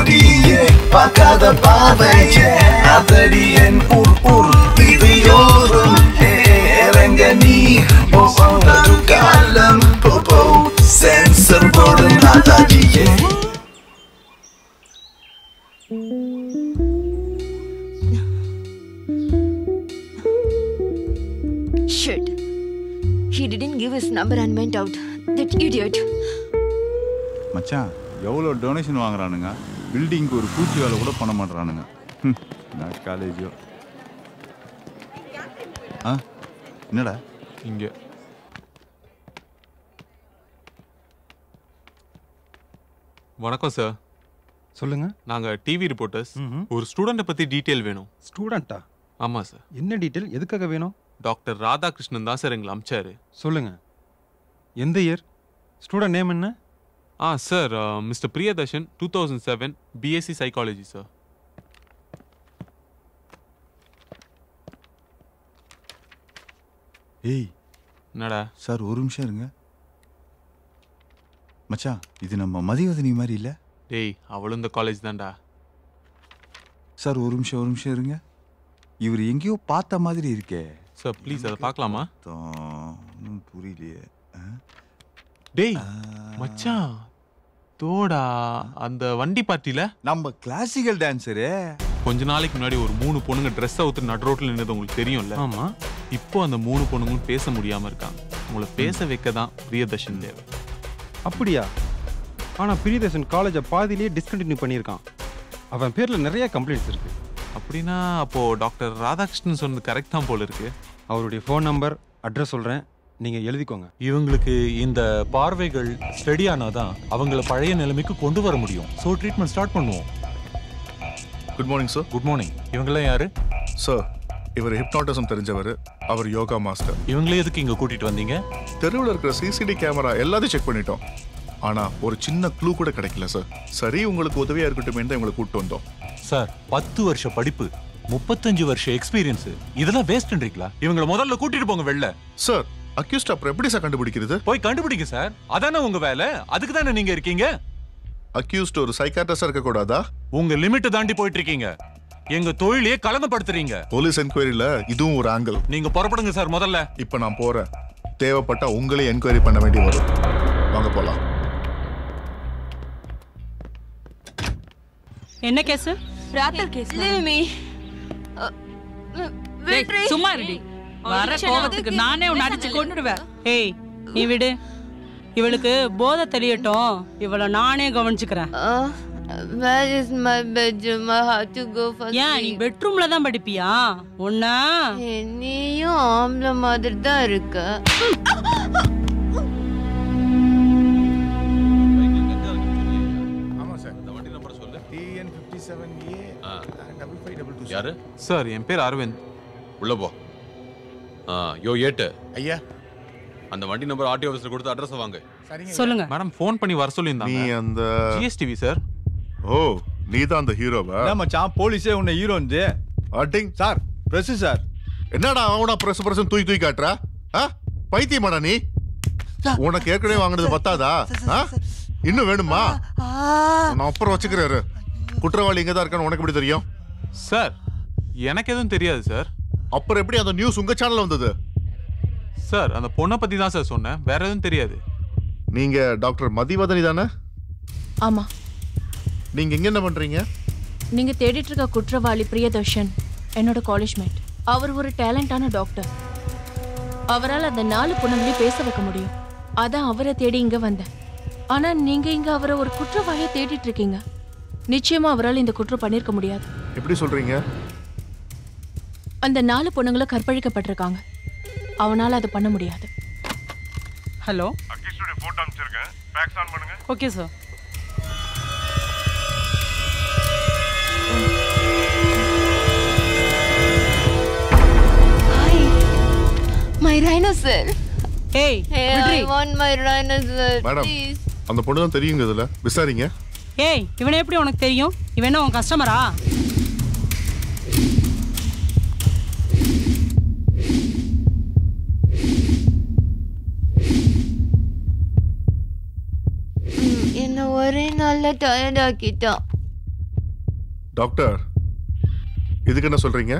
நொடியே பார்க்காத பாவையே அதடி என் ஊர் விதியோரும் இறங்க நீ ஒரு காலம் சென்சர் போடும் அதடியே. Shit. He didn't give his number and went out. That idiot. மச்சான் எவ்வளோ டொனேஷன் வாங்குறானுங்க, பில்டிங்க்கு ஒரு பூச்சி வேலை கூட பண்ண மாட்டேறானுங்க. நான் காலேஜோ என்னடா இங்கே வணக்கம் சார். சொல்லுங்க. நாங்கள் டிவி ரிப்போர்ட்டர்ஸ். ஒரு ஸ்டூடெண்ட்டை பற்றி டீட்டெயில் வேணும். ஸ்டூடெண்ட்டா? ஆமாம் சார். என்ன டீட்டெயில், எதுக்காக வேணும்? டாக்டர் ராதாகிருஷ்ணன் தான் சார் எங்களை அமிச்சாரு. சொல்லுங்க. எந்த இயர்? ஸ்டூடெண்ட் நேம் என்ன? Sir mister Priyadarshan 2007 BSc psychology sir. ஏய் என்னடா சார், ஒரு நிமிஷம் இருங்க மச்சான். இது நம்ம மதிவதனி மாதிரி இல்லை? டேய் அவளும் இந்த காலேஜ் தான்டா. சார் ஒரு நிமிஷம் இருங்க. இவர் எங்கேயோ பார்த்த மாதிரி இருக்கே சார். ப்ளீஸ் அதை பார்க்கலாமா? புரியலையே. டேய் மச்சான், தோடா அந்த வண்டி பார்ட்டியில நம்ம கிளாசிக்கல் டான்ஸரு. கொஞ்ச நாளைக்கு முன்னாடி ஒரு 3 பொண்ணுங்க ட்ரெஸ் அவுத்து நடு ரோட்ல நின்னது உங்களுக்கு தெரியும்ல? ஆமா. இப்போ அந்த 3 பொண்ணுங்களும் பேச முடியாம இருக்காங்க. உங்களை பேச வைக்க தான் பிரியதர்ஷன் தேவை. அப்படியா? ஆனா பிரியதர்ஷன் காலேஜை பாதியிலேயே டிஸ்கண்டினியூ பண்ணியிருக்கான். அவன் பேர்ல நிறைய கம்ப்ளைண்ட்ஸ் இருக்கு. அப்படின்னா அப்போ டாக்டர் ராதாகிருஷ்ணன் சொன்னது கரெக்ட் தான் போல இருக்கு. அவருடைய ஃபோன் நம்பர், அட்ரஸ் சொல்றேன், நீங்க எழுதிக்கோங்க. இவங்களுக்கு இந்த பார்வைகள் ஸ்டடி ஆனாதான் அவங்கள பழைய நிலைமைக்கு கொண்டு வர முடியும். ஸோ ட்ரீட்மெண்ட் ஸ்டார்ட் பண்ணுவோம். Good morning sir. Good morning. இவங்கெல்லாம் யாரு சார்? இவர் ஹிப்னாட்டிசம் தெரிஞ்சவர், அவர் யோகா மாஸ்டர். இவங்களே எதுக்கு இங்க கூட்டிட்டு வந்தீங்க? தெருவில் இருக்கிற சிசிடி கேமரா எல்லாத்தையும் செக் பண்ணிட்டோம். ஆனா ஒரு சின்ன க்ளூ கூட கிடைக்கல சார். சரி, உங்களுக்கு உதவியா இருக்கட்டும் தான் இவங்களை கூப்பிட்டு வந்தோம். சார் 10 வருஷ படிப்பு, 35 வருஷ எக்ஸ்பீரியன்ஸ், இதெல்லாம் வேஸ்ட்ன்றீங்களா? இவங்களை முதல்ல கூட்டிட்டு போங்க வெளில. சார் அக்யூஸ்ட் அப்புறம் எப்படி சார் கண்டுபிடிக்கிறது? போய் கண்டுபிடிங்க சார், அதானே உங்க வேலை. அதுக்கு தானே நீங்க இருக்கீங்க. அக்யூஸ்ட் ஒரு சைக்காட்ரிஸ்டா இருக்க கூடாதா? உங்க லிமிட் தாண்டி போயிட்டு இருக்கீங்க. எங்க தொழிலையே கலங்கப்படுத்துறீங்க. போலீஸ் என்கொயரியில இதுவும் ஒரு ஆங்கிள். நீங்க புறப்படுங்க சார் முதல்ல. இப்ப நான் போறேன். தேவைப்பட்டா உங்களே என்கொயரி பண்ண வேண்டி வரும். வாங்க போலாம். என்ன கேஸ்? ராத்தல் கேஸ். சும்மா இருடி. வர கோவத்துக்கு நானே உன்னை அடிச்சு கொன்னுடுவேன். ஏய் நீ விடு. இவளுக்கு போதை தெரியட்டும். இவளை நானே கவனிச்சுக்கிறேன். Where is my bedroom? I have to go for sleep. ஏன் நீ பெட்ரூம்ல தான் படிப்பியா? ஒண்ணா நீயும் ஆம்பளை மாதிரி தான் இருக்க. ஆமா சார். இந்த வண்டி நம்பர் சொல்லு. TN57A 5522. யாரு? சார் என் பேர் அரவிந்த். உள்ள போ. யோ ஏட்டு ஐயா, அந்த வண்டி நம்பர் ஆர்டிஓ ஆஃபீஸர் கொடுத்து அட்ரஸ் வாங்க. சொல்லுங்க. மேடம் ஃபோன் பண்ணி வர சொல்லியிருந்தாங்க. நீ அந்த ஜிஎஸ்டிவி சார். ஓ, நீதான் அந்த ஹீரோவா? என்ன மச்சான், போலீஸே உன்னை ஹீரோன்னு. அட்டிங் சார் பிரஸ் சார். என்னடா அவனா பிரஸ் தூக்கி காட்டுறா? பைத்தியமாடா நீ? உனக்கு ஏற்கனவே வாங்கினது பத்தாதா? இன்னும் வேணுமா? நான் அப்புறம் வச்சுக்கிறாரு. குற்றவாளி இங்க தான் இருக்கான்னு உனக்கு எப்படி தெரியும்? சார் எனக்கு எதுவும் தெரியாது சார். அப்புறம் எப்படி அந்த நியூஸ் உங்க சேனல்ல வந்தது? சார் அந்த பொண்ணை பத்தி தான் சார் சொன்னேன், வேற எதுவும் தெரியாது. நீங்க டாக்டர் மதிவதனி தானே? ஆமா. நீங்க இங்க என்ன பண்றீங்க? நீங்க தேடிட்டு இருக்க குற்றவாளி பிரியதர்ஷன் என்னோட காலேஜ் மேட். அவர் ஒரு டேலண்டான டாக்டர். அவரால் அந்த 4 பொண்ணுங்களையும் பேச வைக்க முடியும். அதான் அவரை தேடி இங்க வந்தேன். ஆனா நீங்க இங்க அவரை ஒரு குற்றவாளியை தேடிட்டு இருக்கீங்க. நிச்சயமா அவரால் இந்த குற்றம் பண்ணிருக்க முடியாது. எப்படி சொல்றீங்க? அந்த 4 பொண்ணுங்களும் கற்பழிக்கப்பட்டிருக்காங்க. அவனால அதை பண்ண முடியாது. ஹலோ, அகிஷோட போட்டோ அனுப்பிச்சிருக்கேன். ஃபேக்ஸ் ஆன் பண்ணுங்க. Okay sir. My rhinocer. Hey, I want my rhinocer. Madam, அந்த பொண்ணு தான் தெரியுங்க இதுல. விசாரிங்க. ஏய், இவனை எப்படி உனக்கு தெரியும்? இவன் என்ன உன் கஸ்டமரா? என்ன ஒரே நாள்ல டயர்ட் ஆக்கிட்டான். டாக்டர், இதுக்கு என்ன சொல்றீங்க?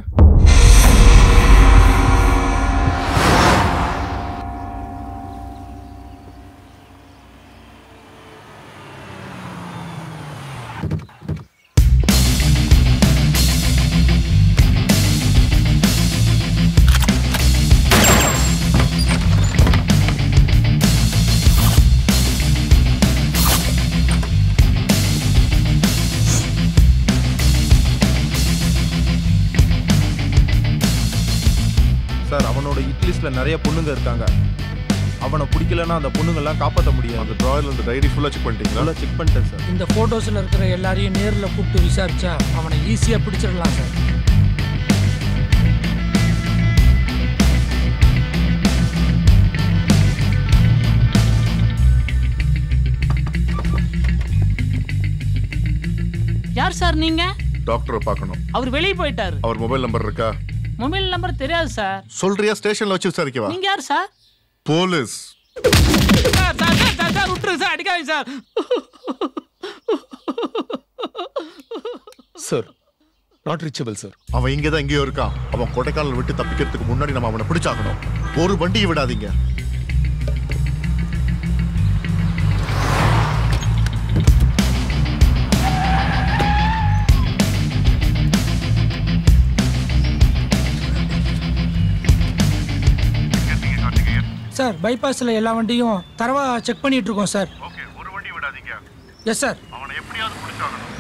நிறைய பொண்ணுங்க இருக்காங்க. அவனை பிடிக்கலன்னா அந்த பொண்ணுங்கெல்லாம் காப்பாற்ற முடியாது. அந்த டிராயர்ல இந்த டைரி ஃபுல்லா செக் பண்ணிட்டீங்களா? ஃபுல்லா செக் பண்ணிட்டேன் சார். இந்த போட்டோஸ்ல இருக்கிற எல்லாரையும் நேர்ல கூப்பிட்டு விசாரிச்சா அவனை ஈஸியா பிடிச்சிடலாம் சார். யார் சார் நீங்க? டாக்டரை பார்க்கணும். அவர் வெளியே போயிட்டாரு. அவர் மொபைல் நம்பர் இருக்கா? மொபைல் நம்பர் தெரியாது சார். சொல்றியா? ஸ்டேஷன்ல வச்சு விசாரிக்கவா? நீங்க யார் sir? Police. Sir sir sir sir விட்டுருங்க சார், அடிக்காதீங்க sir. Sir, not reachable sir. அவன் இங்கே தான் எங்கேயோ இருக்கான். அவன் கொடைக்கானல் விட்டு தப்பிக்கிறதுக்கு முன்னாடி நம்ம அவனை பிடிச்சாகணும். ஒரு வண்டியை விடாதீங்க. சார், பைபாஸ்ல எல்லா வண்டியும் தரவா செக் பண்ணிட்டு இருக்கோம் சார். ஓகே, ஒரு வண்டி விடாதீங்க. Yes sir. அவனை எப்படியாவது பிடிச்சாகணும்.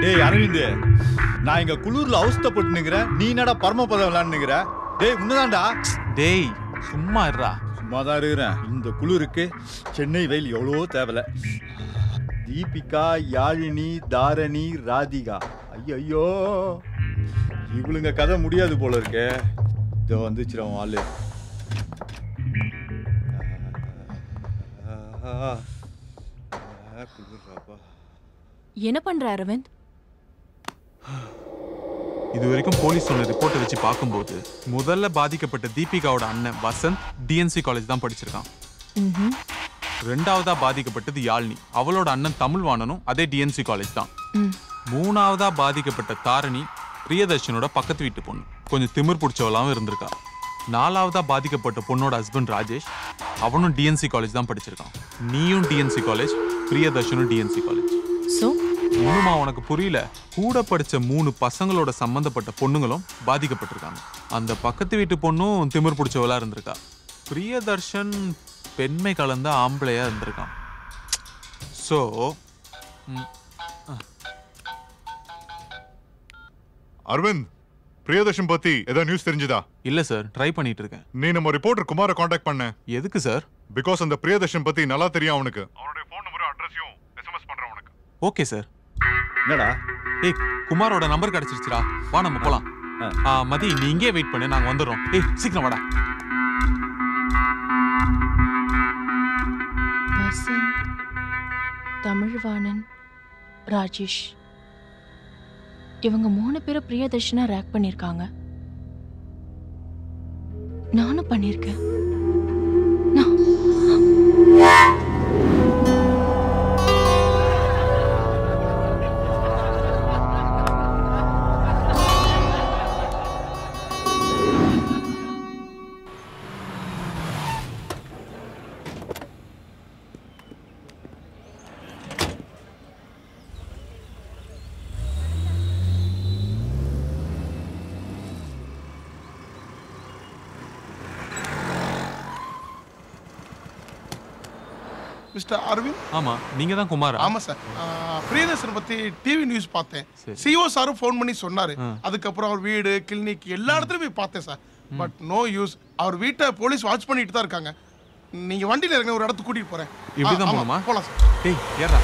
டேய் அரவிந்த், நான் இங்க குளூர்ல அவஸ்தப்பட்டு நிக்கிறேன். நீ என்னடா பரமபதம் விளையாண்டுங்கிற? டேய் உன்னதான்டா. டேய் சும்மா இருடா. சும்மா தான் இருக்கிறேன். இந்த குளிருக்கு சென்னை வெயில் எவ்வளோ தேவலை. தீபிகா, யாழினி, தாரணி, ராதிகா, ஐயோ இவளுங்க கதை முடியாது போல இருக்கே. இதோ வந்துச்சிரும் ஆளு. என்ன பண்ற அரவிந்த்? இது வரைக்கும் போலீஸ் சொன்ன ரிப்போர்ட்டை வச்சு பார்க்கும்போது முதல்ல பாதிக்கப்பட்ட தீபிகாவோட அண்ணன் வசந்த் டிஎன்சி காலேஜ் தான் படிச்சிருக்கான். ரெண்டாவதா பாதிக்கப்பட்டது யாழினி, அவளோட அண்ணன் தமிழ்வாணனும் அதே டிஎன்சி காலேஜ் தான். மூணாவதா பாதிக்கப்பட்ட தாரணி பிரியதர்ஷனோட பக்கத்து வீட்டு பொண்ணு, கொஞ்சம் திமிர் பிடிச்சவளாவும் இருந்திருக்கா. நாலாவதா பாதிக்கப்பட்ட பொண்ணோட ஹஸ்பண்ட் ராஜேஷ், அவனும் டிஎன்சி காலேஜ் தான் படிச்சிருக்கான். நீயும் டிஎன்சி காலேஜ், பிரியதர்ஷனும் டிஎன்சி காலேஜ். இன்னுமா உனக்கு புரியல? கூட படிச்ச 3 பசங்களோட சம்பந்தப்பட்ட பொண்ணுங்களும் பாதிக்கப்பட்டிருக்காங்க. அந்த பக்கத்து வீட்டு பொண்ணும் திமிர் பிடிச்சவளா இருந்திருக்கா. பிரியதர்ஷன் பெண்மை கலந்த ஆம்பளையா இருந்திருக்கான். சோ அரவிந்த், பிரியதர்ஷன் பத்தி ஏதாவது நியூஸ் தெரிஞ்சுதா? இல்ல சார், ட்ரை பண்ணிட்டு இருக்கேன். நீ நம்ம ரிப்போர்ட்டர் குமாரை காண்டாக்ட் பண்ண. எதுக்கு சார்? பிகாஸ் அந்த பிரியதர்ஷன் பத்தி நல்லா தெரியும் அவனுக்கு. அவனுடைய ஃபோன் நம்பரும் அட்ரஸையும் எஸ்எம்எஸ் பண்றேன் உனக்கு. Okay sir. என்னடா? ஏய், குமாரோட நம்பர் கிடைச்சிருச்சுடா. வா நம்ம போலாம். மதி, நீ இங்கே வெயிட் பண்ணு, நாங்க வந்துடுறோம். ஏய் சீக்கிரம் வாடா. வசந்த், தமிழ்வாணன், ராஜேஷ், இவங்க 3 பேரும் பிரியதர்ஷனா ரேக் பண்ணிருக்காங்க. நானும் பண்ணிருக்கேன். மிஸ்டர் அரவிந்த். ஆமா, நீங்க தான் குமார்? ஆமா சார். பிரியதர்ஷன் பத்தி டிவி நியூஸ் பார்த்தேன். சிஓ சாரும் ஃபோன் பண்ணி சொன்னாரு. அதுக்கப்புறம் அவர் வீடு, கிளினிக் எல்லா இடத்துலயும் போய் பார்த்தேன் சார். But no use. அவர் வீட்டை போலீஸ் வாட்ச் பண்ணிட்டு தான் இருக்காங்க. நீங்க வண்டியில இருங்க, ஒரு இடத்துக்கு கூட்டிட்டு போறேன். இப்படிதான் போணுமா? போலாம் சார். டேய் ஏறா.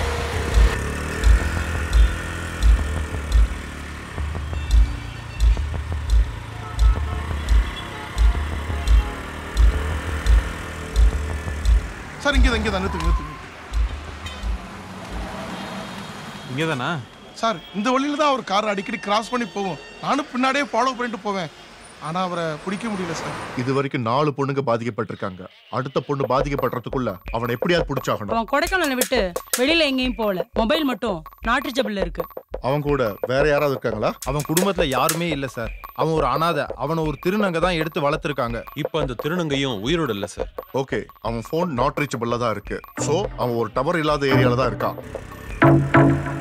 சார் இங்கே தான் நிறுத்துங்க. இங்கதானா? சார் இந்த வழியில தான் அவர் கார் அடிக்கடி கிராஸ் பண்ணி போகும். நானும் பின்னாடியே ஃபாலோ பண்ணிட்டு போவேன். ஆனா அவரை பிடிக்க முடியல சார். இது வரைக்கும் 4 பொண்ணுங்க பாதிக்கப்பட்டிருக்காங்க. அடுத்த பொண்ணு பாதிக்கப்படுறதுக்குள்ள அவனை எப்படியாவது பிடிச்சாகணும். அவன் கொடைக்கானலை விட்டு வெளியில எங்கேயும் போகல. மொபைல் மட்டும் நாட் ரீச்சபிள்ல இருக்கு. அவன் கூட வேற யாராவது இருக்காங்களா? அவன் குடும்பத்துல யாருமே இல்ல சார். அவன் ஒரு அனாதை. அவனை ஒரு திருநங்கை தான் எடுத்து வளர்த்துருக்காங்க. இப்ப அந்த திருநங்கையும் உயிரோடு இல்ல சார். ஓகே, அவன் போன் நாட் ரீச்சபிள்ல தான் இருக்கு. சோ அவன் ஒரு டவர் இல்லாத ஏரியால தான் இருக்கான்.